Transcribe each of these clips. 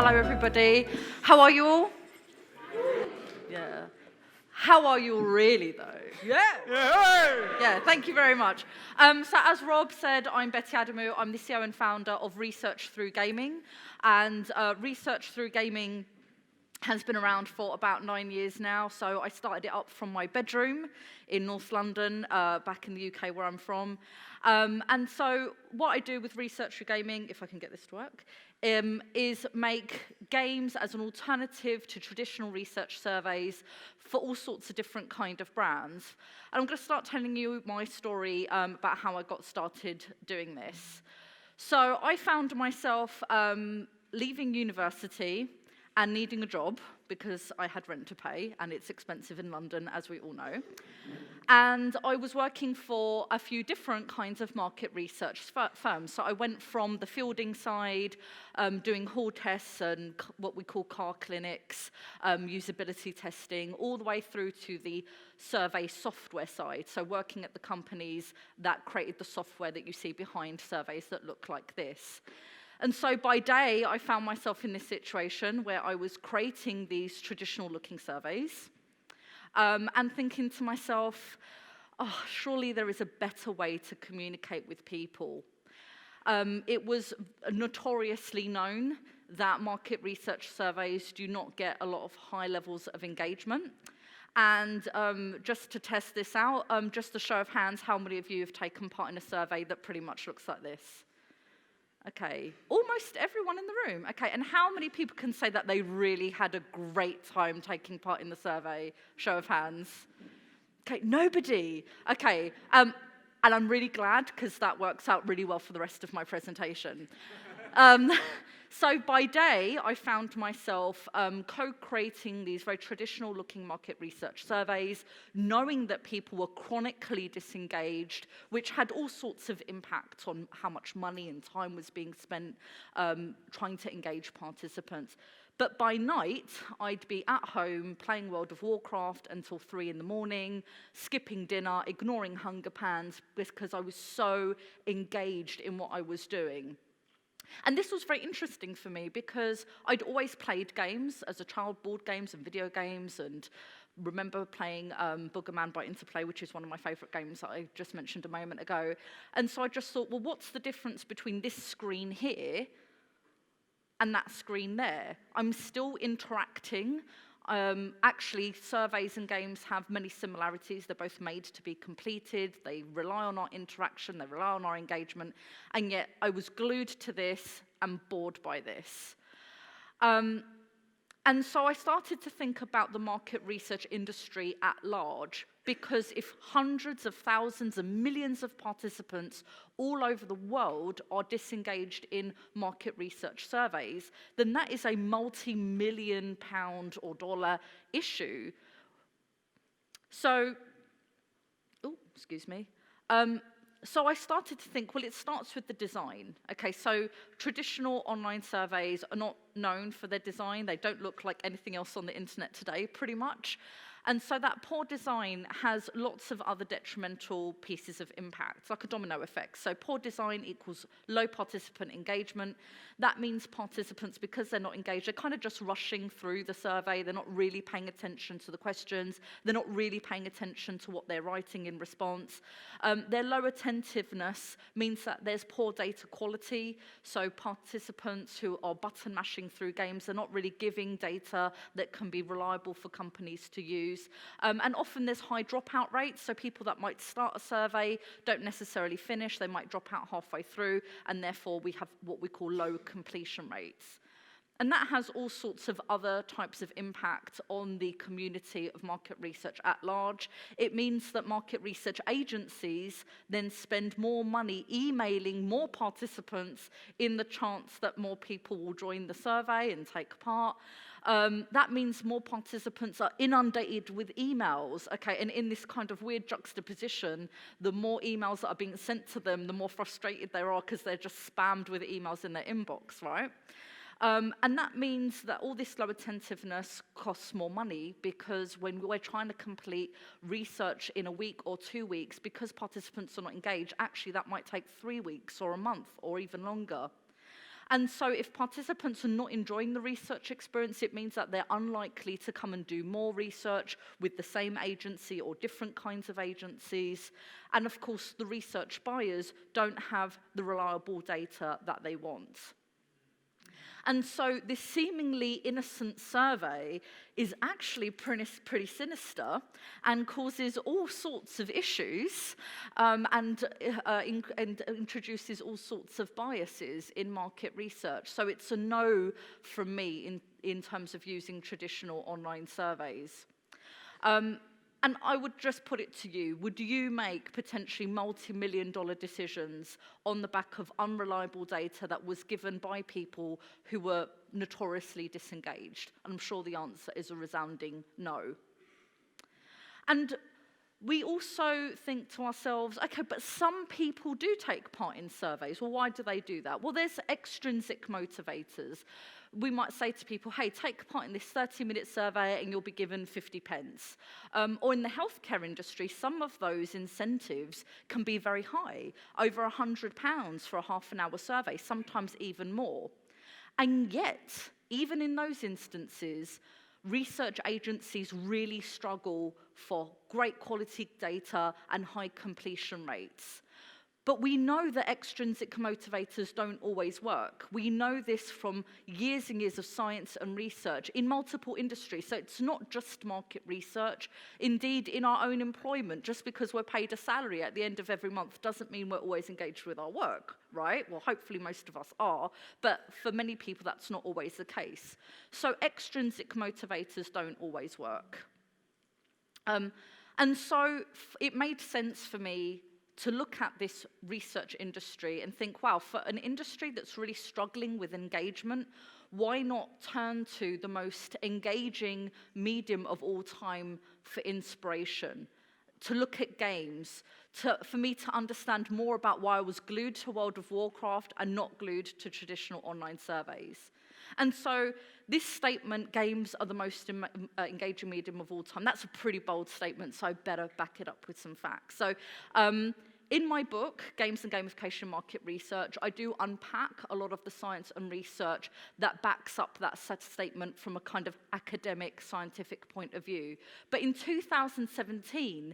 Hello, everybody. How are you all? Yeah. How are you all really, though? Yeah. Yeah, thank you very much. So as Rob said, I'm Betty Adamou. I'm the CEO and founder of Research Through Gaming. And Research Through Gaming has been around for about 9 years now. So I started it up from my bedroom in North London, back in the UK where I'm from. And so what I do with Research Through Gaming, if I can get this to work, is make games as an alternative to traditional research surveys for all sorts of different kind of brands. And I'm going to start telling you my story about how I got started doing this. So I found myself leaving university and needing a job because I had rent to pay, and it's expensive in London, as we all know. And I was working for a few different kinds of market research firms. So I went from the fielding side, doing hall tests and what we call car clinics, usability testing, all the way through to the survey software side. So working at the companies that created the software that you see behind surveys that look like this. And so by day, I found myself in this situation where I was creating these traditional-looking surveys and thinking to myself, oh, surely there is a better way to communicate with people. It was notoriously known that market research surveys do not get a lot of high levels of engagement. And just to test this out, just a show of hands, how many of you have taken part in a survey that pretty much looks like this? Okay, almost everyone in the room. Okay, and how many people can say that they really had a great time taking part in the survey? Show of hands. Okay, nobody. Okay, and I'm really glad because that works out really well for the rest of my presentation. So by day, I found myself co-creating these very traditional-looking market research surveys, knowing that people were chronically disengaged, which had all sorts of impacts on how much money and time was being spent trying to engage participants. But by night, I'd be at home playing World of Warcraft until 3 in the morning, skipping dinner, ignoring hunger pans, because I was so engaged in what I was doing. And this was very interesting for me because I'd always played games as a child, board games and video games, and remember playing Boogerman by Interplay, which is one of my favorite games that I just mentioned a moment ago. And so I just thought, well, what's the difference between this screen here and that screen there? I'm still interacting. Actually, surveys and games have many similarities. They're both made to be completed. They rely on our interaction. They rely on our engagement. And yet, I was glued to this and bored by this. And so I started to think about the market research industry at large, because if hundreds of thousands and millions of participants all over the world are disengaged in market research surveys, then that is a multi-million pound or dollar issue. So, So I started to think, well, it starts with the design. Okay, so traditional online surveys are not known for their design. They don't look like anything else on the internet today, pretty much. And so that poor design has lots of other detrimental pieces of impact. It's like a domino effect. So poor design equals low participant engagement. That means participants, because they're not engaged, they're kind of just rushing through the survey. They're not really paying attention to the questions. They're not really paying attention to what they're writing in response. Their low attentiveness means that there's poor data quality. So participants who are button mashing through games, they're not really giving data that can be reliable for companies to use. And often there's high dropout rates, so people that might start a survey don't necessarily finish. They might drop out halfway through, and therefore we have what we call low completion rates. And that has all sorts of other types of impact on the community of market research at large. It means that market research agencies then spend more money emailing more participants in the chance that more people will join the survey and take part. That means more participants are inundated with emails, okay? And in this kind of weird juxtaposition, the more emails that are being sent to them, the more frustrated they are because they're just spammed with emails in their inbox, right? And that means that all this low attentiveness costs more money, because when we're trying to complete research in a week or 2 weeks, because participants are not engaged, actually that might take 3 weeks or a month or even longer. And so if participants are not enjoying the research experience, it means that they're unlikely to come and do more research with the same agency or different kinds of agencies. And of course, the research buyers don't have the reliable data that they want. And so this seemingly innocent survey is actually pretty sinister and causes all sorts of issues and introduces all sorts of biases in market research. So it's a no from me in terms of using traditional online surveys. And I would just put it to you, would you make potentially multi-million-dollar decisions on the back of unreliable data that was given by people who were notoriously disengaged? And I'm sure the answer is a resounding no. And we also think to ourselves, okay, but some people do take part in surveys. Well, why do they do that? Well, there's extrinsic motivators. We might say to people, hey, take part in this 30-minute survey and you'll be given 50 pence. Or in the healthcare industry, some of those incentives can be very high, over £100 for a half-an-hour survey, sometimes even more. And yet, even in those instances, research agencies really struggle for great quality data and high completion rates. But we know that extrinsic motivators don't always work. We know this from years and years of science and research in multiple industries. So it's not just market research. Indeed, in our own employment, just because we're paid a salary at the end of every month doesn't mean we're always engaged with our work, right? Well, hopefully most of us are, but for many people that's not always the case. So extrinsic motivators don't always work. And so it made sense for me to look at this research industry and think, wow, for an industry that's really struggling with engagement, why not turn to the most engaging medium of all time for inspiration? To look at games, for me to understand more about why I was glued to World of Warcraft and not glued to traditional online surveys. And so this statement, games are the most engaging medium of all time, that's a pretty bold statement, so I better back it up with some facts. So in my book, Games and Gamification Market Research, I do unpack a lot of the science and research that backs up that statement from a kind of academic, scientific point of view. But in 2017,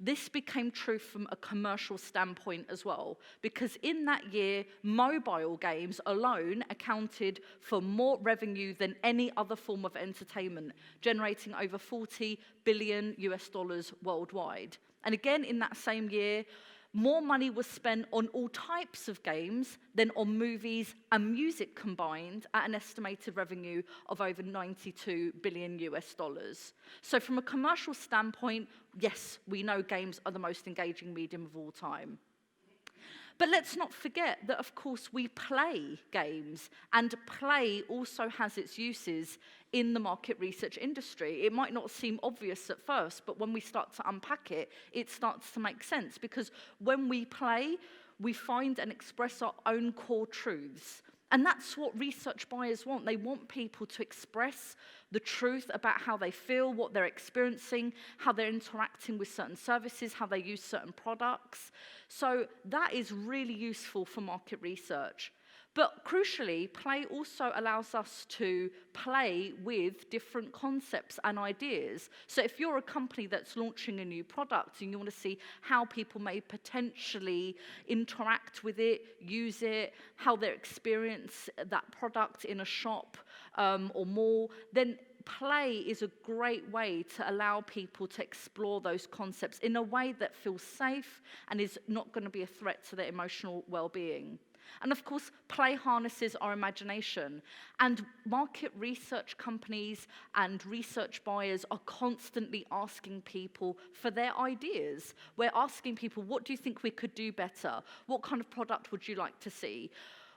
this became true from a commercial standpoint as well, because in that year, mobile games alone accounted for more revenue than any other form of entertainment, generating over $40 billion worldwide. And again, in that same year, more money was spent on all types of games than on movies and music combined at an estimated revenue of over $92 billion. So from a commercial standpoint, yes, we know games are the most engaging medium of all time. But let's not forget that, of course, we play games, and play also has its uses in the market research industry. It might not seem obvious at first, but when we start to unpack it, it starts to make sense, because when we play, we find and express our own core truths. And that's what research buyers want. They want people to express the truth about how they feel, what they're experiencing, how they're interacting with certain services, how they use certain products. So that is really useful for market research. But crucially, play also allows us to play with different concepts and ideas. So if you're a company that's launching a new product and you want to see how people may potentially interact with it, use it, how they experience that product in a shop or mall, then play is a great way to allow people to explore those concepts in a way that feels safe and is not going to be a threat to their emotional well-being. And of course, play harnesses our imagination. And market research companies and research buyers are constantly asking people for their ideas. We're asking people, what do you think we could do better? What kind of product would you like to see?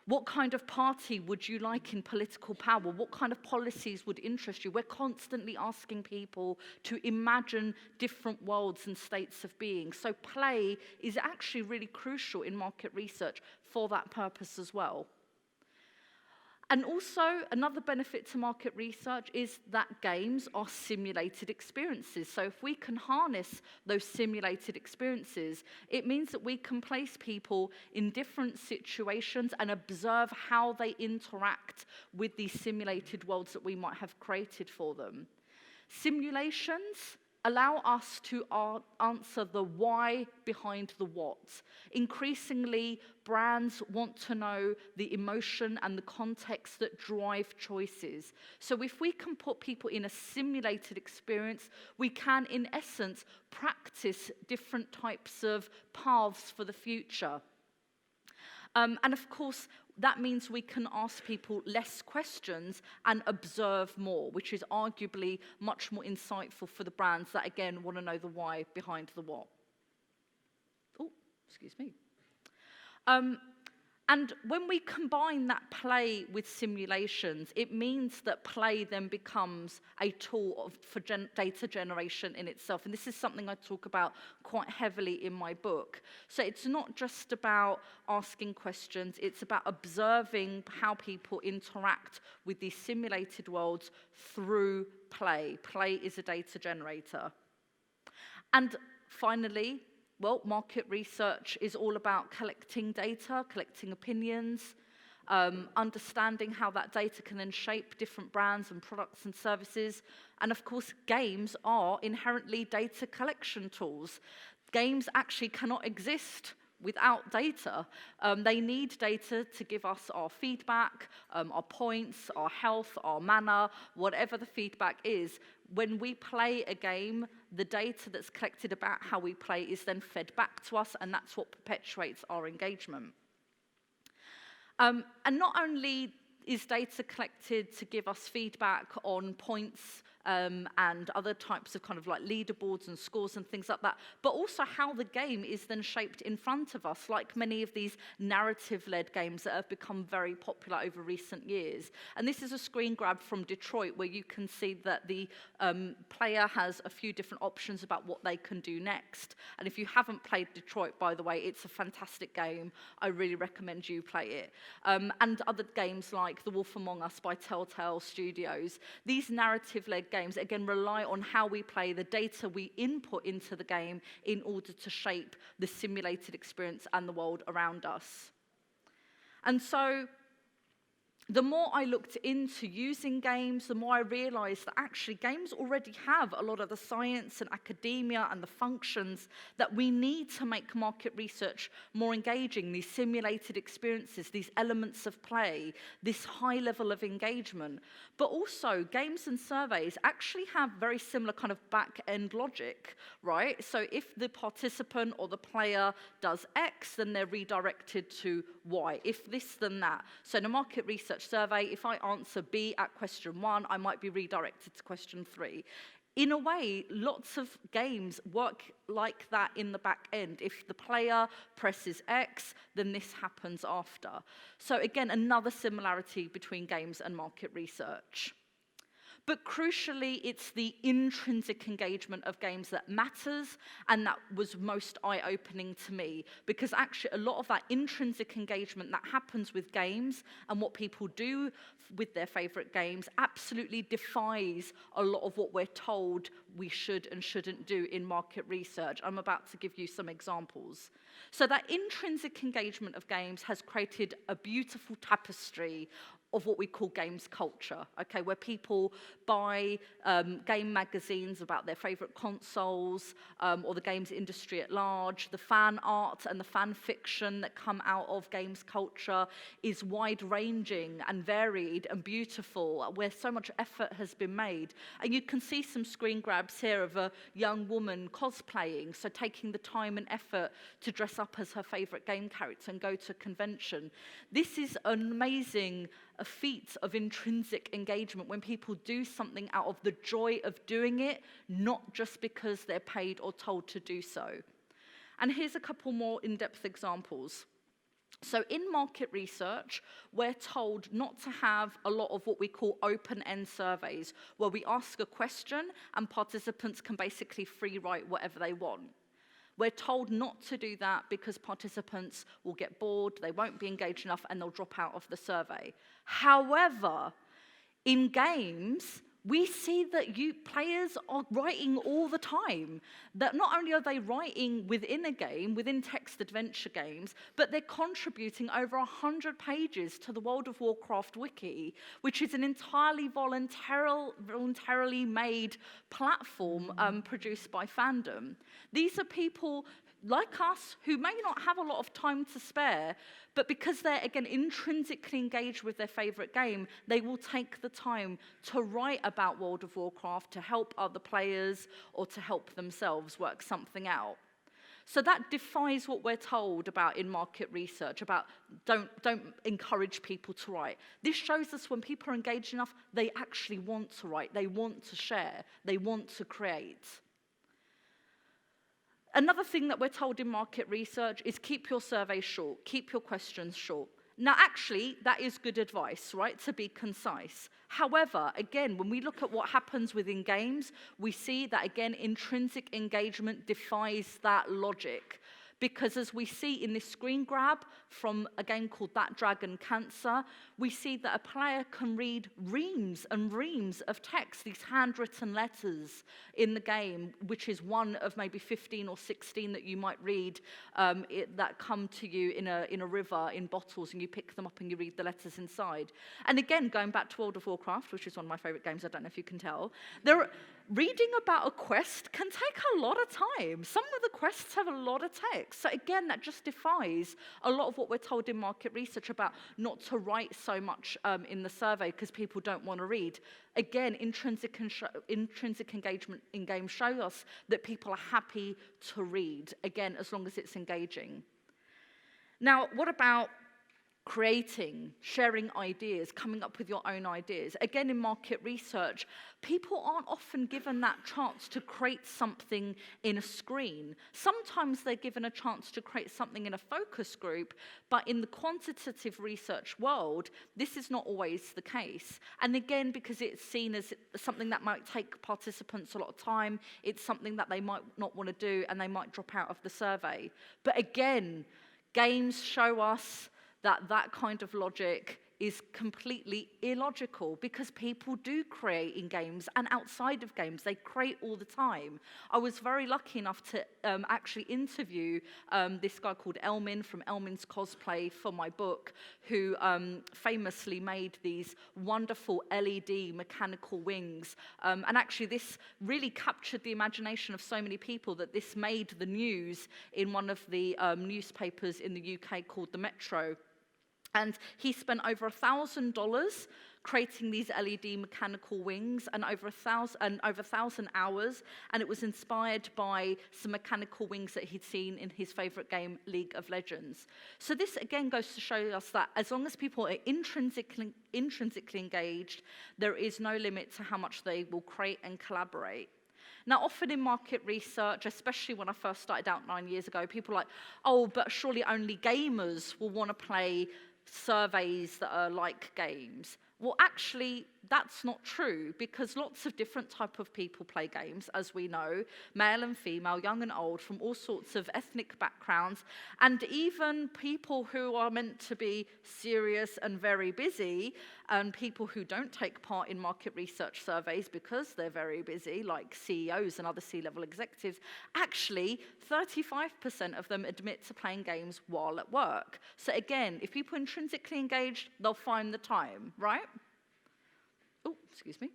What kind of party would you like in political power? What kind of policies would interest you? We're constantly asking people to imagine different worlds and states of being. So play is actually really crucial in market research for that purpose as well. And also, another benefit to market research is that games are simulated experiences. So if we can harness those simulated experiences, it means that we can place people in different situations and observe how they interact with these simulated worlds that we might have created for them. Simulations allow us to answer the why behind the what. Increasingly, brands want to know the emotion and the context that drive choices. So if we can put people in a simulated experience, we can, in essence, practice different types of paths for the future. And of course, that means we can ask people less questions and observe more, which is arguably much more insightful for the brands that, again, want to know the why behind the what. Oh, excuse me. And when we combine that play with simulations, it means that play then becomes a tool for data generation in itself. And this is something I talk about quite heavily in my book. So it's not just about asking questions, it's about observing how people interact with these simulated worlds through play. Play is a data generator. And finally, well, market research is all about collecting data, collecting opinions, understanding how that data can then shape different brands and products and services. And of course, games are inherently data collection tools. Games actually cannot exist without data. They need data to give us our feedback, our points, our health, our manner, whatever the feedback is. When we play a game, the data that's collected about how we play is then fed back to us, and that's what perpetuates our engagement. And not only is data collected to give us feedback on points and other types of kind of like leaderboards and scores and things like that, but also how the game is then shaped in front of us, like many of these narrative-led games that have become very popular over recent years. And this is a screen grab from Detroit where you can see that the player has a few different options about what they can do next. And if you haven't played Detroit, by the way, it's a fantastic game. I really recommend you play it. And other games like The Wolf Among Us by Telltale Studios. These narrative-led games, again, rely on how we play, the data we input into the game in order to shape the simulated experience and the world around us. And so, the more I looked into using games, the more I realized that actually games already have a lot of the science and academia and the functions that we need to make market research more engaging, these simulated experiences, these elements of play, this high level of engagement. But also, games and surveys actually have very similar kind of back-end logic, right? So if the participant or the player does X, then they're redirected to Y. If this, then that. So in a market research survey, if I answer B at question 1, I might be redirected to question 3. In a way, lots of games work like that in the back end. If the player presses X, then this happens after. So again, another similarity between games and market research. But crucially, it's the intrinsic engagement of games that matters, and that was most eye-opening to me, because actually a lot of that intrinsic engagement that happens with games and what people do with their favorite games absolutely defies a lot of what we're told we should and shouldn't do in market research. I'm about to give you some examples. So that intrinsic engagement of games has created a beautiful tapestry of what we call games culture, okay, where people buy game magazines about their favorite consoles or the games industry at large. The fan art and the fan fiction that come out of games culture is wide-ranging and varied and beautiful, where so much effort has been made. And you can see some screen grabs here of a young woman cosplaying, so taking the time and effort to dress up as her favorite game character and go to a convention. This is an amazing feat of intrinsic engagement when people do something out of the joy of doing it, not just because they're paid or told to do so. And here's a couple more in-depth examples. So in market research, we're told not to have a lot of what we call open-end surveys, where we ask a question and participants can basically free write whatever they want. We're told not to do that because participants will get bored, they won't be engaged enough, and they'll drop out of the survey. However, in games, we see that players are writing all the time. That not only are they writing within a game, within text adventure games, but they're contributing over 100 pages to the World of Warcraft wiki, which is an entirely voluntarily made platform produced by fandom. These are people like us who may not have a lot of time to spare, but because they're, again, intrinsically engaged with their favorite game, they will take the time to write about World of Warcraft, to help other players, or to help themselves work something out. So that defies what we're told about in market research, about don't encourage people to write. This shows us when people are engaged enough, they actually want to write, they want to share, they want to create. Another thing that we're told in market research is keep your survey short, keep your questions short. Now, actually, that is good advice, right, to be concise. However, again, when we look at what happens within games, we see that, again, intrinsic engagement defies that logic. Because as we see in this screen grab from a game called That Dragon Cancer, we see that a player can read reams and reams of text, these handwritten letters in the game, which is one of maybe 15 or 16 that you might read that come to you in a river in bottles, and you pick them up and you read the letters inside. And again, going back to World of Warcraft, which is one of my favorite games, I don't know if you can tell, reading about a quest can take a lot of time. Some of the quests have a lot of text. So again, that just defies a lot of what we're told in market research about not to write so much in the survey because people don't want to read. Again, intrinsic engagement in games show us that people are happy to read, again, as long as it's engaging. Now, what about creating, sharing ideas, coming up with your own ideas? Again, in market research, people aren't often given that chance to create something in a screen. Sometimes they're given a chance to create something in a focus group, but in the quantitative research world, this is not always the case. And again, because it's seen as something that might take participants a lot of time, it's something that they might not want to do, and they might drop out of the survey. But again, games show us that kind of logic is completely illogical, because people do create in games and outside of games. They create all the time. I was very lucky enough to actually interview this guy called Elmin from Elmin's Cosplay for my book, who famously made these wonderful LED mechanical wings. And actually this really captured the imagination of so many people that this made the news in one of the newspapers in the UK called The Metro. And he spent over $1,000 creating these LED mechanical wings, and over 1,000 hours, and it was inspired by some mechanical wings that he'd seen in his favorite game, League of Legends. So this again goes to show us that as long as people are intrinsically engaged, there is no limit to how much they will create and collaborate. Now, often in market research, especially when I first started out 9 years ago, people are like, oh, but surely only gamers will want to play surveys that are like games. Well, actually, that's not true, because lots of different type of people play games, as we know, male and female, young and old, from all sorts of ethnic backgrounds, and even people who are meant to be serious and very busy, and people who don't take part in market research surveys because they're very busy, like CEOs and other C-level executives. Actually, 35% of them admit to playing games while at work. So again, if people are intrinsically engaged, they'll find the time, right? Oh, excuse me.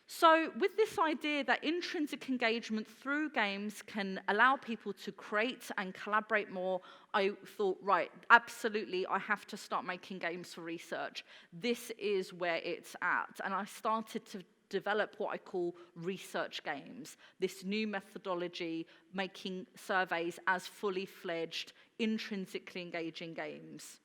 So with this idea that intrinsic engagement through games can allow people to create and collaborate more, I thought, right, absolutely, I have to start making games for research. This is where it's at. And I started to develop what I call research games, this new methodology, making surveys as fully fledged, intrinsically engaging games.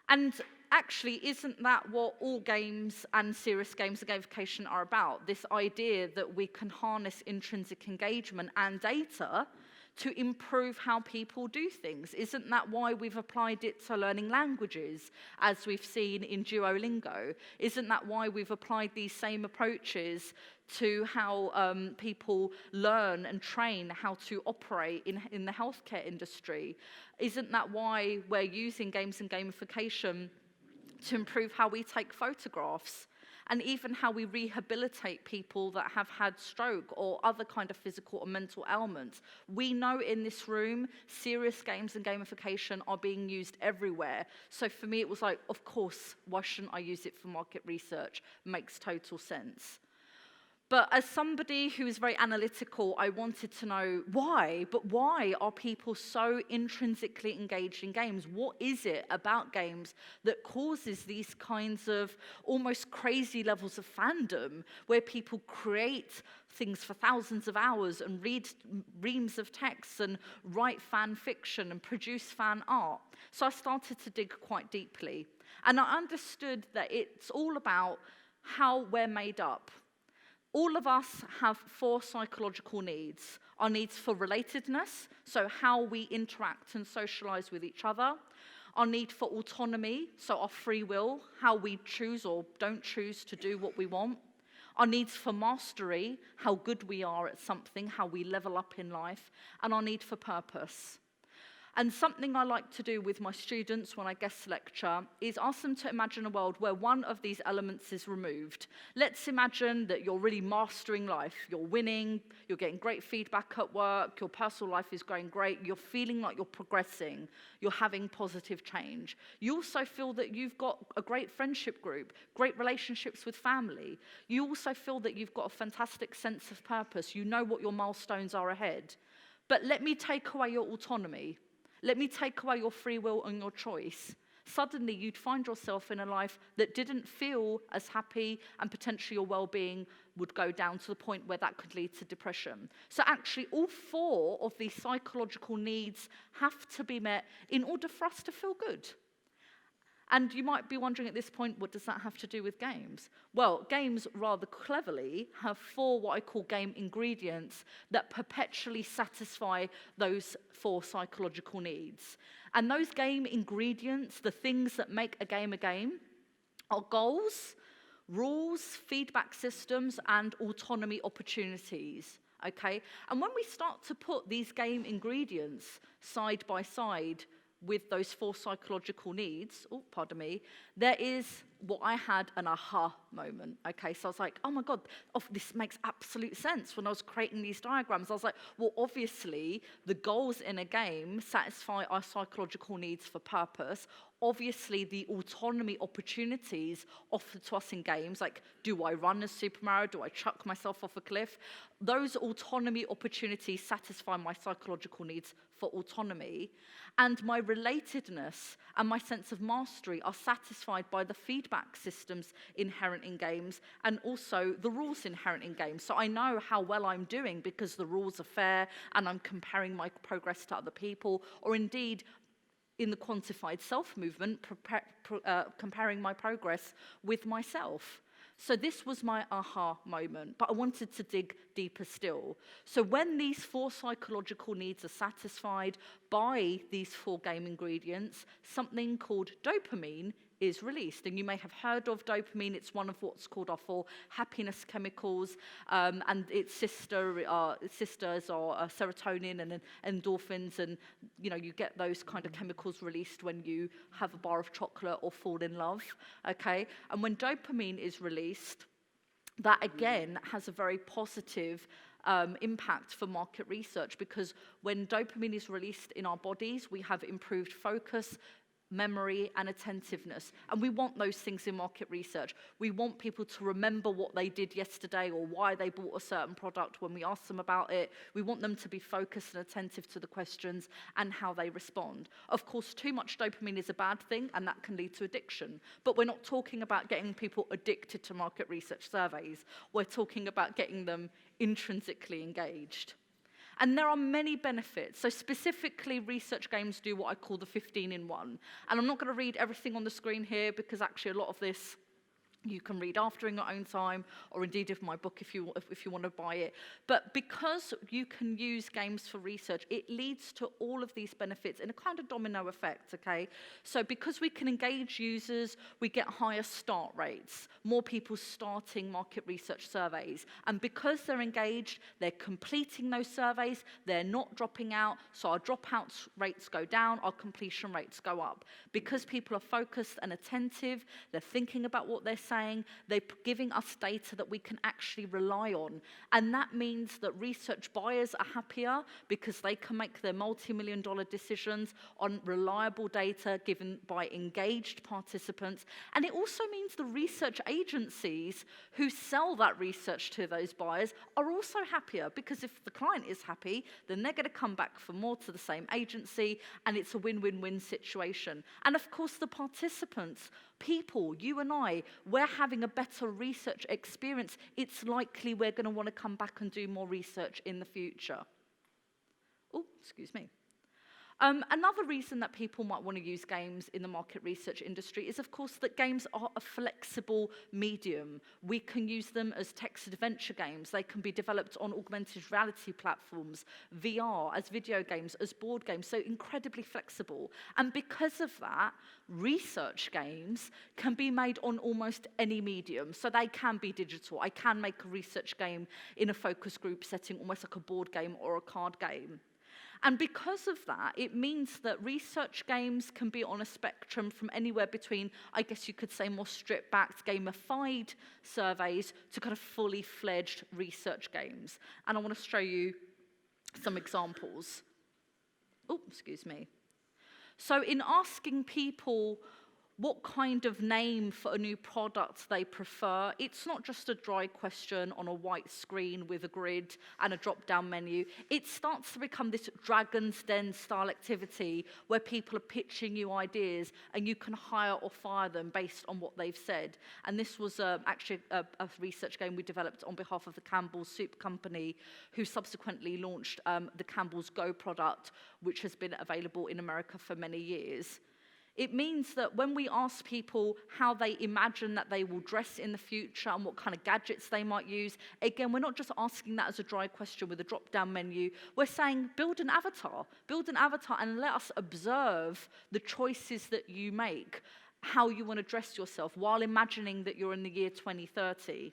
And actually, isn't that what all games and serious games and gamification are about? This idea that we can harness intrinsic engagement and data to improve how people do things? Isn't that why we've applied it to learning languages, as we've seen in Duolingo? Isn't that why we've applied these same approaches to how people learn and train how to operate in the healthcare industry? Isn't that why we're using games and gamification to improve how we take photographs, and even how we rehabilitate people that have had stroke or other kind of physical or mental ailments? We know in this room, serious games and gamification are being used everywhere. So for me, it was like, of course, why shouldn't I use it for market research? Makes total sense. But as somebody who is very analytical, I wanted to know why. But why are people so intrinsically engaged in games? What is it about games that causes these kinds of almost crazy levels of fandom, where people create things for thousands of hours and read reams of texts and write fan fiction and produce fan art? So I started to dig quite deeply. And I understood that it's all about how we're made up. All of us have 4 psychological needs. Our needs for relatedness, so how we interact and socialize with each other. Our need for autonomy, so our free will, how we choose or don't choose to do what we want. Our needs for mastery, how good we are at something, how we level up in life. And our need for purpose. And something I like to do with my students when I guest lecture is ask them to imagine a world where one of these elements is removed. Let's imagine that you're really mastering life. You're winning, you're getting great feedback at work, your personal life is going great, you're feeling like you're progressing, you're having positive change. You also feel that you've got a great friendship group, great relationships with family. You also feel that you've got a fantastic sense of purpose. You know what your milestones are ahead. But let me take away your autonomy. Let me take away your free will and your choice. Suddenly, you'd find yourself in a life that didn't feel as happy, and potentially your well-being would go down to the point where that could lead to depression. So actually, all 4 of these psychological needs have to be met in order for us to feel good. And you might be wondering at this point, what does that have to do with games? Well, games, rather cleverly, have 4 what I call game ingredients that perpetually satisfy those 4 psychological needs. And those game ingredients, the things that make a game, are goals, rules, feedback systems, and autonomy opportunities. Okay? And when we start to put these game ingredients side by side with those 4 psychological needs, there is what I had an aha moment. Okay, so I was like, oh my God, this makes absolute sense. When I was creating these diagrams, I was like, well, obviously, the goals in a game satisfy our psychological needs for purpose. Obviously, the autonomy opportunities offered to us in games, like, do I run as Super Mario? Do I chuck myself off a cliff? Those autonomy opportunities satisfy my psychological needs for autonomy. And my relatedness and my sense of mastery are satisfied by the feedback systems inherent in games, and also the rules inherent in games. So I know how well I'm doing because the rules are fair and I'm comparing my progress to other people, or indeed, in the quantified self movement, comparing my progress with myself. So this was my aha moment, but I wanted to dig deeper still. So when these 4 psychological needs are satisfied by these 4 game ingredients, something called dopamine is released. And you may have heard of dopamine. It's one of what's called our 4 happiness chemicals, and its sisters are serotonin and endorphins, and you get those kind of chemicals released when you have a bar of chocolate or fall in love. Okay, and when dopamine is released, that again has a very positive impact for market research, because when dopamine is released in our bodies, we have improved focus, memory, and attentiveness. And we want those things in market research. We want people to remember what they did yesterday or why they bought a certain product when we ask them about it. We want them to be focused and attentive to the questions and how they respond. Of course, too much dopamine is a bad thing, and that can lead to addiction. But we're not talking about getting people addicted to market research surveys. We're talking about getting them intrinsically engaged. And there are many benefits. So specifically, research games do what I call the 15-in-1. And I'm not going to read everything on the screen here, because actually a lot of this you can read after in your own time, or indeed if my book if you want to buy it. But because you can use games for research, it leads to all of these benefits in a kind of domino effect, okay? So because we can engage users, we get higher start rates, more people starting market research surveys. And because they're engaged, they're completing those surveys, they're not dropping out, so our dropout rates go down, our completion rates go up. Because people are focused and attentive, they're thinking about what they're saying, they're giving us data that we can actually rely on. And that means that research buyers are happier because they can make their multi-million-dollar decisions on reliable data given by engaged participants. And it also means the research agencies who sell that research to those buyers are also happier, because if the client is happy, then they're going to come back for more to the same agency, and it's a win-win-win situation. And of course, the participants, people, you and I, we're having a better research experience. It's likely we're going to want to come back and do more research in the future. Oh, excuse me. Another reason that people might want to use games in the market research industry is, of course, that games are a flexible medium. We can use them as text adventure games. They can be developed on augmented reality platforms, VR, as video games, as board games, so incredibly flexible. And because of that, research games can be made on almost any medium. So they can be digital. I can make a research game in a focus group setting, almost like a board game or a card game. And because of that, it means that research games can be on a spectrum from anywhere between, I guess you could say, more stripped-back, gamified surveys to kind of fully fledged research games. And I want to show you some examples. Oh, excuse me. So in asking people what kind of name for a new product they prefer, it's not just a dry question on a white screen with a grid and a drop-down menu. It starts to become this Dragon's Den style activity where people are pitching you ideas and you can hire or fire them based on what they've said. And this was actually a research game we developed on behalf of the Campbell's Soup Company, who subsequently launched the Campbell's Go product, which has been available in America for many years. It means that when we ask people how they imagine that they will dress in the future and what kind of gadgets they might use, again, we're not just asking that as a dry question with a drop-down menu. We're saying, build an avatar and let us observe the choices that you make, how you want to dress yourself, while imagining that you're in the year 2030.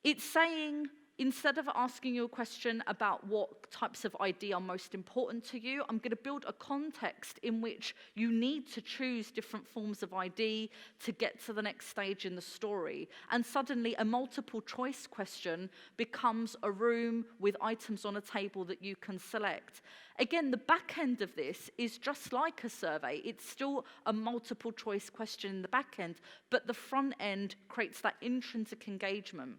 It's saying, instead of asking you a question about what types of ID are most important to you, I'm going to build a context in which you need to choose different forms of ID to get to the next stage in the story. And suddenly a multiple choice question becomes a room with items on a table that you can select. Again, the back end of this is just like a survey. It's still a multiple choice question in the back end, but the front end creates that intrinsic engagement.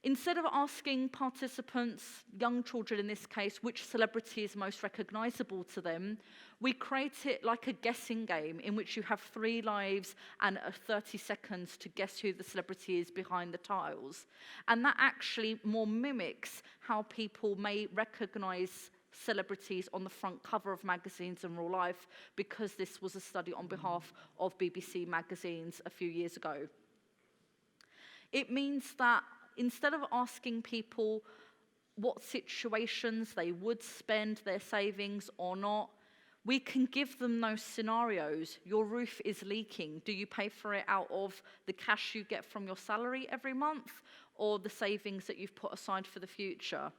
Instead of asking participants, young children in this case, which celebrity is most recognizable to them, we create it like a guessing game in which you have 3 lives and 30 seconds to guess who the celebrity is behind the tiles. And that actually more mimics how people may recognize celebrities on the front cover of magazines in real life, because this was a study on behalf of BBC magazines a few years ago. It means that instead of asking people what situations they would spend their savings or not, we can give them those scenarios. Your roof is leaking. Do you pay for it out of the cash you get from your salary every month, or the savings that you've put aside for the future?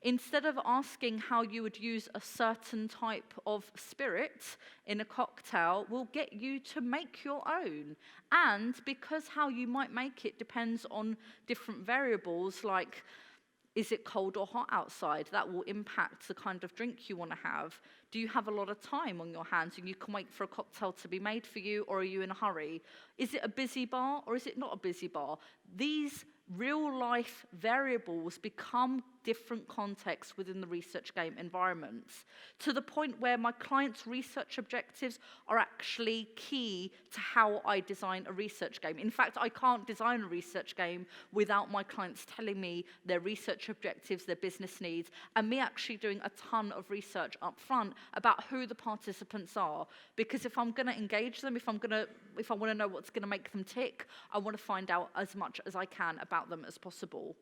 Instead of asking how you would use a certain type of spirit in a cocktail, we'll get you to make your own. And because how you might make it depends on different variables, like is it cold or hot outside? That will impact the kind of drink you want to have. Do you have a lot of time on your hands and you can wait for a cocktail to be made for you, or are you in a hurry? Is it a busy bar or is it not a busy bar? These real-life variables become different contexts within the research game environments, to the point where my clients' research objectives are actually key to how I design a research game. In fact, I can't design a research game without my clients telling me their research objectives, their business needs, and me actually doing a ton of research up front about who the participants are, because if I'm going to engage them, if I want to know what's going to make them tick, I want to find out as much as I can about them as possible.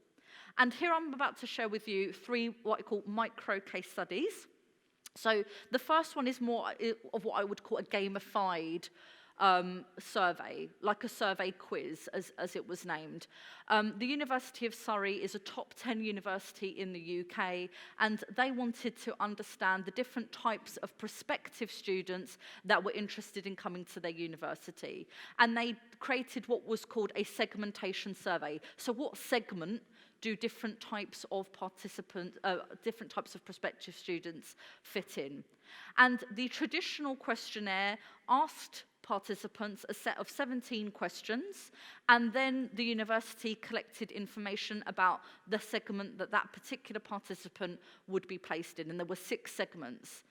And here I'm about to share with you 3 what I call micro case studies. So the first one is more of what I would call a gamified survey, like a survey quiz, as it was named. The University of Surrey is a top 10 university in the UK, and they wanted to understand the different types of prospective students that were interested in coming to their university. And they created what was called a segmentation survey. So what segment do different types of participants, different types of prospective students fit in? And the traditional questionnaire asked participants a set of 17 questions, and then the university collected information about the segment that that particular participant would be placed in, and there were 6 segments.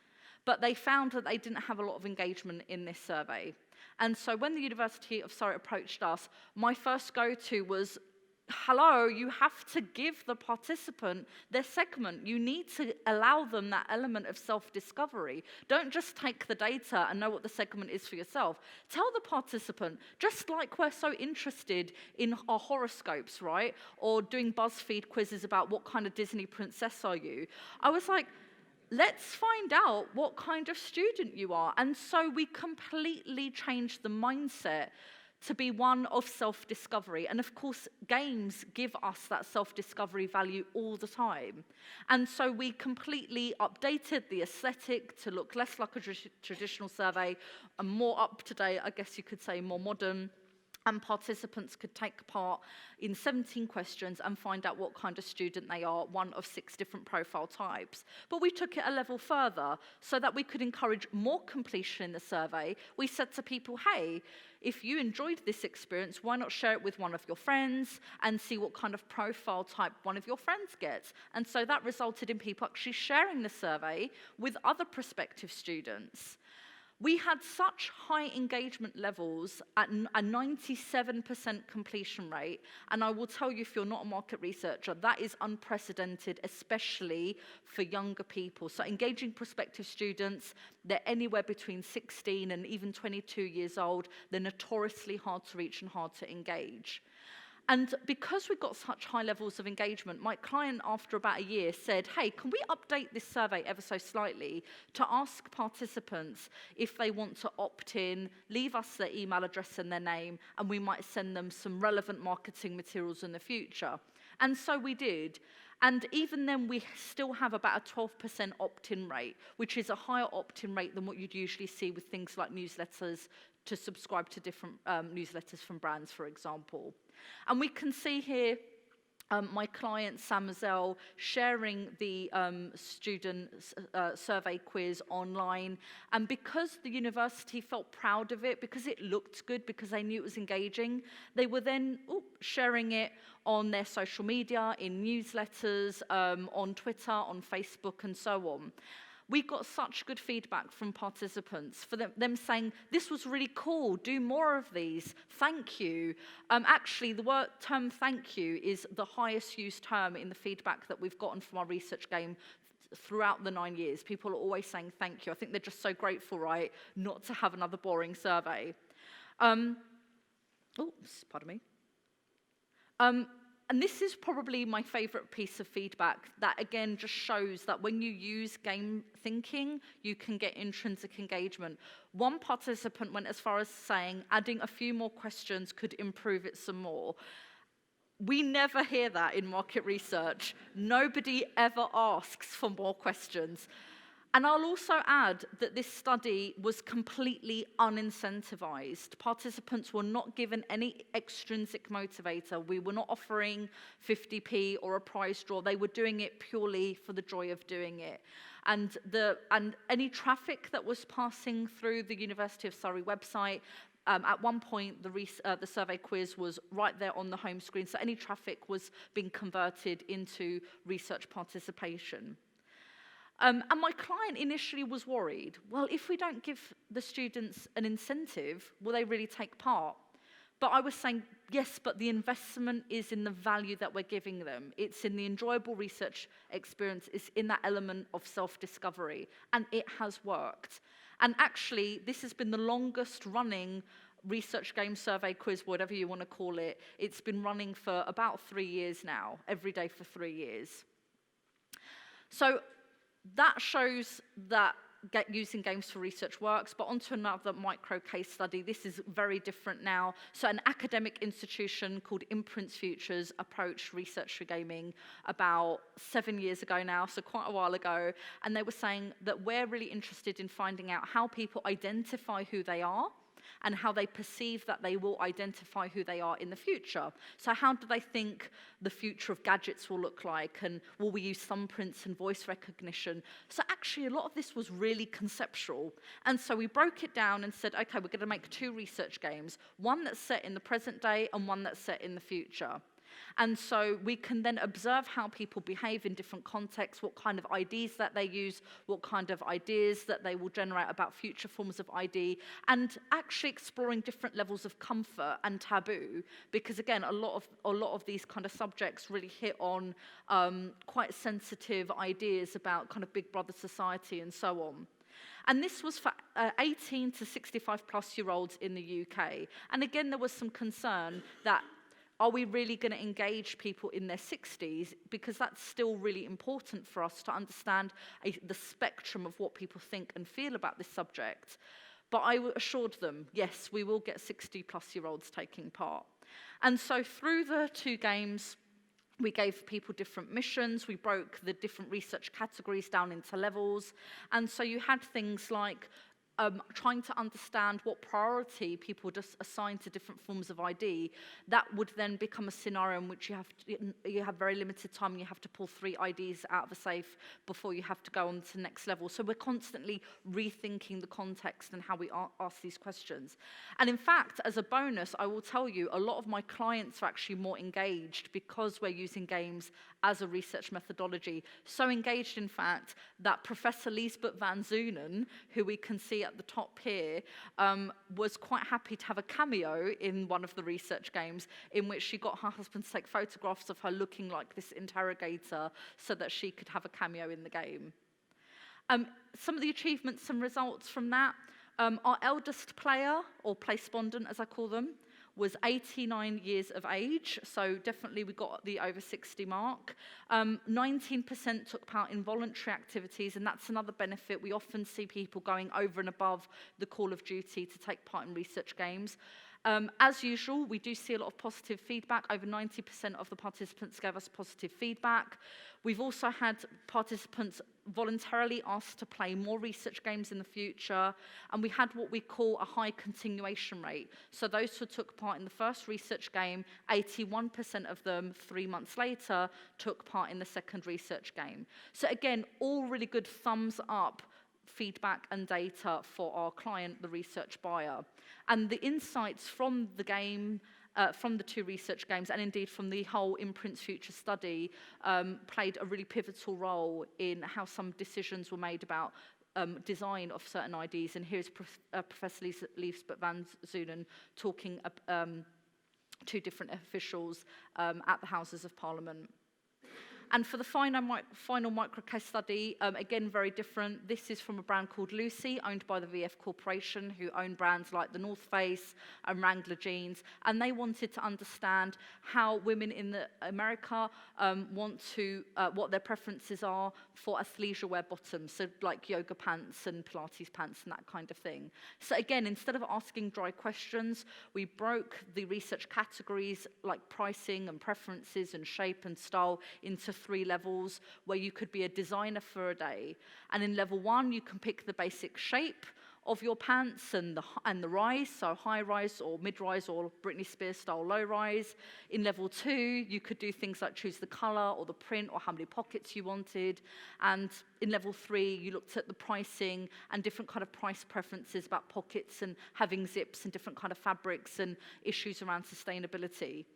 But they found that they didn't have a lot of engagement in this survey. And so when the University of Surrey approached us, my first go-to was, hello, you have to give the participant their segment. You need to allow them that element of self-discovery. Don't just take the data and know what the segment is for yourself. Tell the participant, just like we're so interested in our horoscopes, right? Or doing BuzzFeed quizzes about what kind of Disney princess are you. I was like, let's find out what kind of student you are. And so we completely changed the mindset to be one of self-discovery. And of course, games give us that self-discovery value all the time. And so we completely updated the aesthetic to look less like a traditional survey and more up-to-date, I guess you could say, more modern. And participants could take part in 17 questions and find out what kind of student they are, one of 6 different profile types. But we took it a level further so that we could encourage more completion in the survey. We said to people, hey, if you enjoyed this experience, why not share it with one of your friends and see what kind of profile type one of your friends gets? And so that resulted in people actually sharing the survey with other prospective students. We had such high engagement levels at a 97% completion rate, and I will tell you, if you're not a market researcher, that is unprecedented, especially for younger people. So engaging prospective students, they're anywhere between 16 and even 22 years old. They're notoriously hard to reach and hard to engage. And because we got such high levels of engagement, my client, after about a year, said, hey, can we update this survey ever so slightly to ask participants if they want to opt in, leave us their email address and their name, and we might send them some relevant marketing materials in the future? And so we did. And even then, we still have about a 12% opt-in rate, which is a higher opt-in rate than what you'd usually see with things like newsletters, to subscribe to different newsletters from brands, for example. And we can see here my client, Sam Mazel, sharing the student survey quiz online. And because the university felt proud of it, because it looked good, because they knew it was engaging, they were then sharing it on their social media, in newsletters, on Twitter, on Facebook, and so on. We got such good feedback from participants, for them saying, this was really cool, do more of these, thank you. Actually, the term thank you is the highest used term in the feedback that we've gotten from our research game throughout the 9 years. People are always saying thank you. I think they're just so grateful, right, not to have another boring survey. Pardon me. And this is probably my favorite piece of feedback that, again, just shows that when you use game thinking, you can get intrinsic engagement. One participant went as far as saying adding a few more questions could improve it some more. We never hear that in market research. Nobody ever asks for more questions. And I'll also add that this study was completely unincentivized. Participants were not given any extrinsic motivator. We were not offering 50p or a prize draw. They were doing it purely for the joy of doing it. And any traffic that was passing through the University of Surrey website, at one point, the survey quiz was right there on the home screen, so any traffic was being converted into research participation. And my client initially was worried, well, if we don't give the students an incentive, will they really take part? But I was saying, yes, but the investment is in the value that we're giving them. It's in the enjoyable research experience. It's in that element of self-discovery. And it has worked. And actually, this has been the longest running research game survey quiz, whatever you want to call it. It's been running for about 3 years now, every day for 3 years. So that shows that using games for research works, but onto another micro case study. This is very different now. So an academic institution called Imprints Futures approached research for gaming about 7 years ago now, so quite a while ago, and they were saying that we're really interested in finding out how people identify who they are and how they perceive that they will identify who they are in the future. So how do they think the future of gadgets will look like, and will we use thumbprints and voice recognition? So actually a lot of this was really conceptual. And so we broke it down and said, okay, we're going to make 2 research games, one that's set in the present day and one that's set in the future. And so we can then observe how people behave in different contexts, what kind of IDs that they use, what kind of ideas that they will generate about future forms of ID, and actually exploring different levels of comfort and taboo, because again, a lot of these kind of subjects really hit on quite sensitive ideas about kind of Big Brother society and so on. And this was for 18 to 65 plus year olds in the UK. And again, there was some concern that, are we really going to engage people in their 60s? Because that's still really important for us to understand the spectrum of what people think and feel about this subject. But I assured them, yes, we will get 60-plus-year-olds taking part. And so through the 2 games, we gave people different missions. We broke the different research categories down into levels. And so you had things like trying to understand what priority people just assign to different forms of ID. That would then become a scenario in which you have very limited time and you have to pull 3 IDs out of a safe before you have to go on to the next level. So we're constantly rethinking the context and how we ask these questions. And in fact, as a bonus, I will tell you, a lot of my clients are actually more engaged because we're using games as a research methodology. So engaged, in fact, that Professor Liesbeth van Zunen, who we can see at the top here, was quite happy to have a cameo in one of the research games in which she got her husband to take photographs of her looking like this interrogator so that she could have a cameo in the game. Some of the achievements and results from that, our eldest player, or plaspondent as I call them, was 89 years of age, so definitely we got the over 60 mark. 19% took part in voluntary activities, and that's another benefit. We often see people going over and above the call of duty to take part in research games. As usual, we do see a lot of positive feedback. Over 90% of the participants gave us positive feedback. We've also had participants voluntarily asked to play more research games in the future, and we had what we call a high continuation rate. So those who took part in the first research game, 81% of them 3 months later took part in the second research game. So again, all really good thumbs up feedback and data for our client, the research buyer. And the insights from the game, from the 2 research games, and indeed from the whole Imprints Future study, played a really pivotal role in how some decisions were made about design of certain IDs. And here's Professor Liesbeth van Zunen talking to different officials at the Houses of Parliament. And for the final micro case study, again, very different. This is from a brand called Lucy, owned by the VF Corporation, who own brands like the North Face and Wrangler jeans. And they wanted to understand how women in America what their preferences are for athleisure wear bottoms, so like yoga pants and Pilates pants and that kind of thing. So again, instead of asking dry questions, we broke the research categories like pricing and preferences and shape and style into 3 levels, where you could be a designer for a day. And in level 1, you can pick the basic shape of your pants and the rise, so high rise or mid rise or Britney Spears style low rise. In level 2, you could do things like choose the color or the print or how many pockets you wanted. And in level 3, you looked at the pricing and different kind of price preferences about pockets and having zips and different kind of fabrics and issues around sustainability.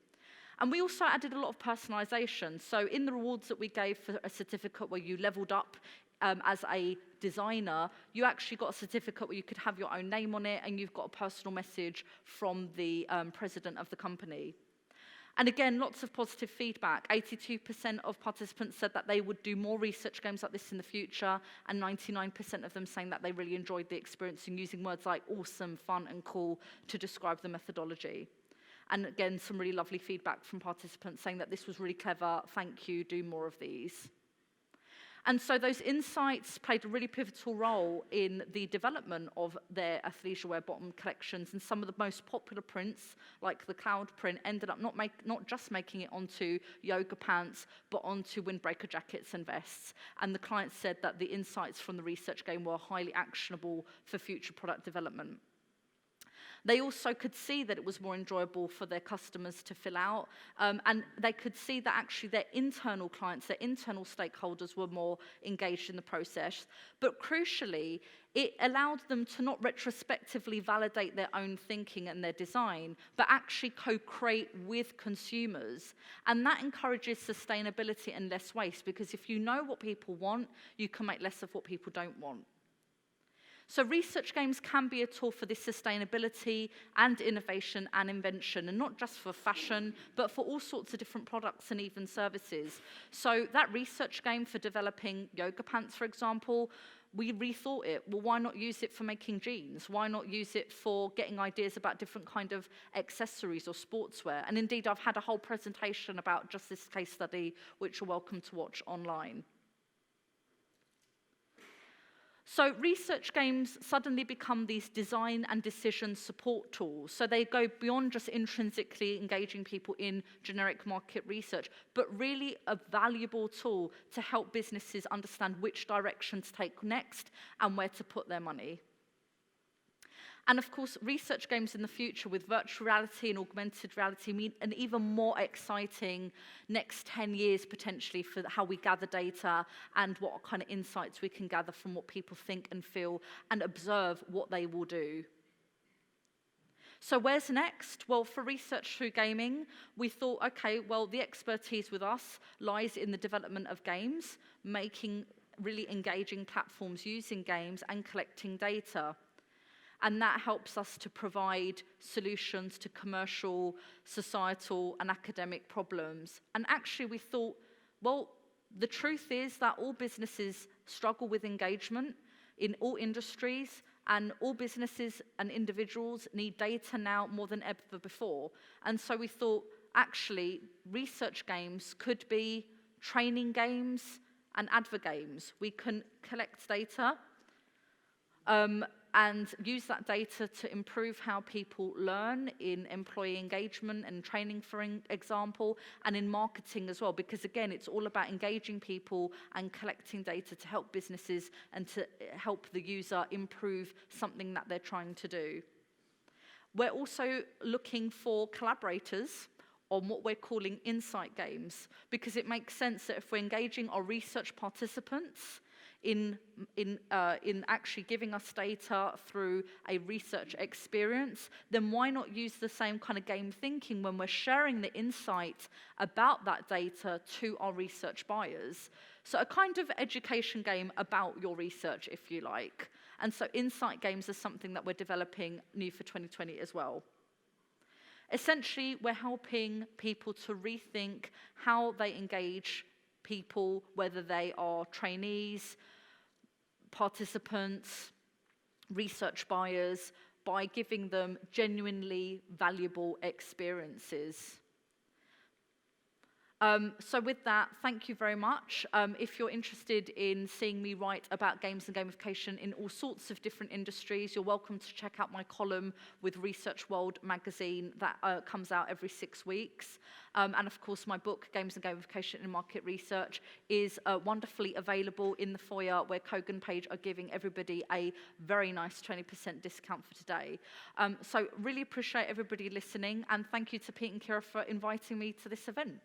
And we also added a lot of personalization. So in the rewards that we gave for a certificate where you leveled up as a designer, you actually got a certificate where you could have your own name on it, and you've got a personal message from the president of the company. And again, lots of positive feedback. 82% of participants said that they would do more research games like this in the future, and 99% of them saying that they really enjoyed the experience and using words like awesome, fun, and cool to describe the methodology. And again, some really lovely feedback from participants saying that this was really clever, thank you, do more of these. And so those insights played a really pivotal role in the development of their athleisure wear bottom collections, and some of the most popular prints, like the cloud print, ended up not just making it onto yoga pants, but onto windbreaker jackets and vests. And the clients said that the insights from the research game were highly actionable for future product development. They also could see that it was more enjoyable for their customers to fill out, and they could see that actually their internal clients, their internal stakeholders were more engaged in the process. But crucially, it allowed them to not retrospectively validate their own thinking and their design, but actually co-create with consumers. And that encourages sustainability and less waste, because if you know what people want, you can make less of what people don't want. So research games can be a tool for this sustainability and innovation and invention, and not just for fashion, but for all sorts of different products and even services. So that research game for developing yoga pants, for example, we rethought it. Well, why not use it for making jeans? Why not use it for getting ideas about different kind of accessories or sportswear? And indeed, I've had a whole presentation about just this case study, which you're welcome to watch online. So research games suddenly become these design and decision support tools. So they go beyond just intrinsically engaging people in generic market research, but really a valuable tool to help businesses understand which direction to take next and where to put their money. And of course, research games in the future with virtual reality and augmented reality mean an even more exciting next 10 years potentially for how we gather data and what kind of insights we can gather from what people think and feel and observe what they will do. So where's next? Well, for research through gaming, we thought, okay, well, the expertise with us lies in the development of games, making really engaging platforms using games and collecting data. And that helps us to provide solutions to commercial, societal, and academic problems. And actually, we thought, well, the truth is that all businesses struggle with engagement in all industries, and all businesses and individuals need data now more than ever before. And so we thought, actually, research games could be training games and advert games. We can collect data, and use that data to improve how people learn in employee engagement and training, for example, and in marketing as well, because again, it's all about engaging people and collecting data to help businesses and to help the user improve something that they're trying to do. We're also looking for collaborators on what we're calling insight games, because it makes sense that if we're engaging our research participants in actually giving us data through a research experience, then why not use the same kind of game thinking when we're sharing the insight about that data to our research buyers? So a kind of education game about your research, if you like. And so insight games are something that we're developing new for 2020 as well. Essentially, we're helping people to rethink how they engage people, whether they are trainees, participants, research buyers, by giving them genuinely valuable experiences. So with that, thank you very much. If you're interested in seeing me write about games and gamification in all sorts of different industries, you're welcome to check out my column with Research World magazine that comes out every 6 weeks. And of course, my book, Games and Gamification in Market Research, is wonderfully available in the foyer, where Kogan Page are giving everybody a very nice 20% discount for today. So really appreciate everybody listening, and thank you to Pete and Kira for inviting me to this event.